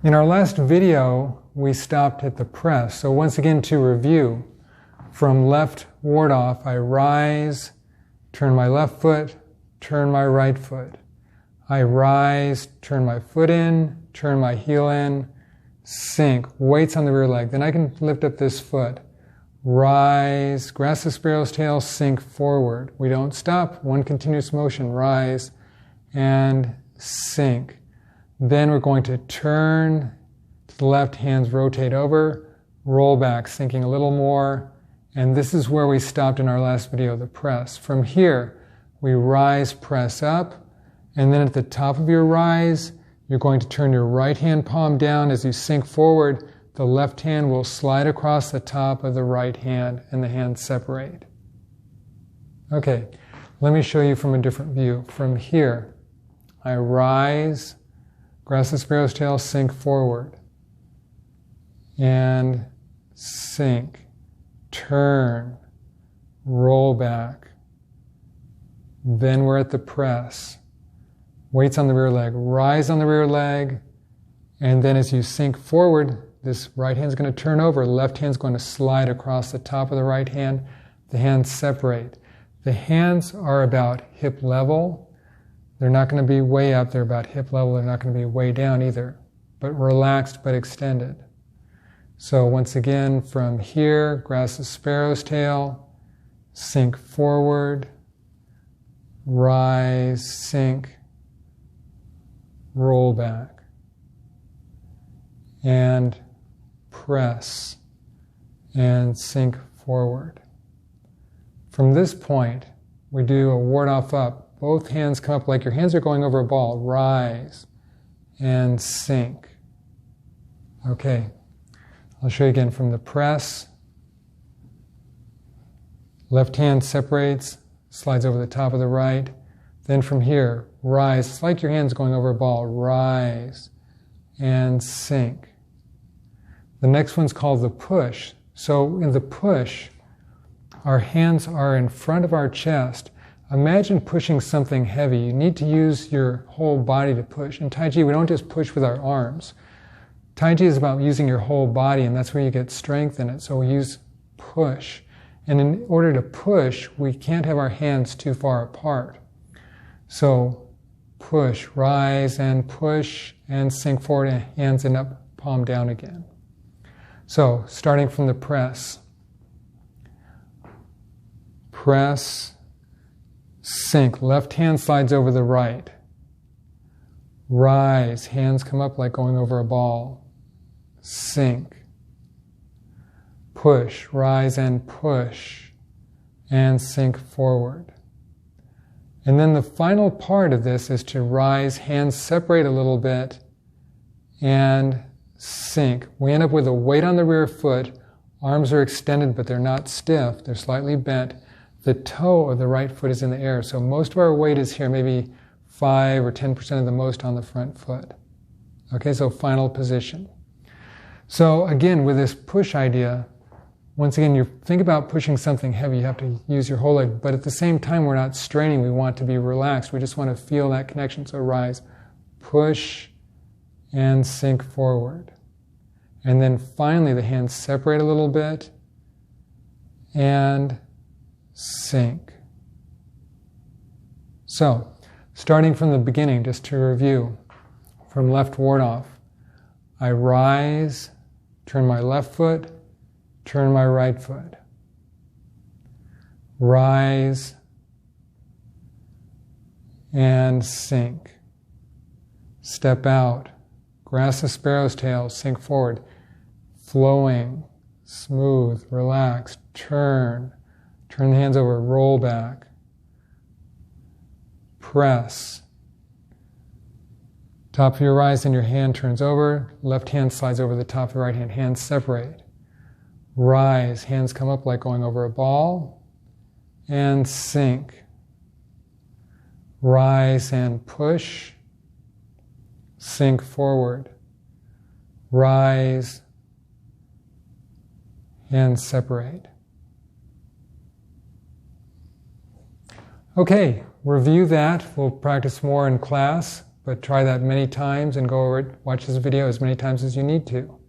In our last video, we stopped at the press. So once again, to review, from left ward off, I rise, turn my left foot, turn my right foot. I rise, turn my foot in, turn my heel in, sink, weights on the rear leg. Then I can lift up this foot. Rise, grasp the sparrow's tail, sink forward. We don't stop, one continuous motion, rise and sink. Then we're going to turn to the left, hands rotate over, roll back, sinking a little more. And this is where we stopped in our last video, the press. From here, we rise, press up, and then at the top of your rise, you're going to turn your right hand palm down. As you sink forward, the left hand will slide across the top of the right hand and the hands separate. Okay, let me show you from a different view. From here, I rise, grasp the sparrow's tail, sink forward, and sink, turn, roll back. Then we're at the press. Weights on the rear leg, rise on the rear leg, and then as you sink forward, this right hand's going to turn over, left hand's going to slide across the top of the right hand, the hands separate. The hands are about hip level. They're not going to be way up, they're about hip level, they're not going to be way down either, but relaxed but extended. So once again, from here, grasp the sparrow's tail, sink forward, rise, sink, roll back, and press, and sink forward. From this point, we do a ward off up. Both hands come up like your hands are going over a ball. Rise and sink. Okay, I'll show you again from the press. Left hand separates, slides over the top of the right. Then from here, rise. It's like your hands going over a ball. Rise and sink. The next one's called the push. So in the push, our hands are in front of our chest. Imagine pushing something heavy. You need to use your whole body to push. In Tai Chi, we don't just push with our arms. Tai Chi is about using your whole body, and that's where you get strength in it. So we use push. And in order to push, we can't have our hands too far apart. So push, rise and push, and sink forward, and hands end up palm down again. So starting from the press. Press, sink, left hand slides over the right. Rise, hands come up like going over a ball. Sink. Push, rise and push, and sink forward. And then the final part of this is to rise, hands separate a little bit, and sink. We end up with a weight on the rear foot. Arms are extended, but they're not stiff. They're slightly bent. The toe of the right foot is in the air. So most of our weight is here, maybe 5 or 10% of the most on the front foot. Okay, so final position. So again, with this push idea, once again, you think about pushing something heavy, you have to use your whole leg, but at the same time, we're not straining, we want to be relaxed. We just want to feel that connection. So rise, push, and sink forward. And then finally, the hands separate a little bit, and sink. So, starting from the beginning, just to review, from left ward off, I rise, turn my left foot, turn my right foot. Rise and sink. Step out, grasp the sparrow's tail, sink forward, flowing, smooth, relaxed, turn the hands over, roll back, press. Top of your rise and your hand turns over, left hand slides over the top of the right hand, hands separate. Rise, hands come up like going over a ball, and sink. Rise and push, sink forward. Rise, hands separate. Okay, review that. We'll practice more in class. But try that many times and go over it, watch this video as many times as you need to.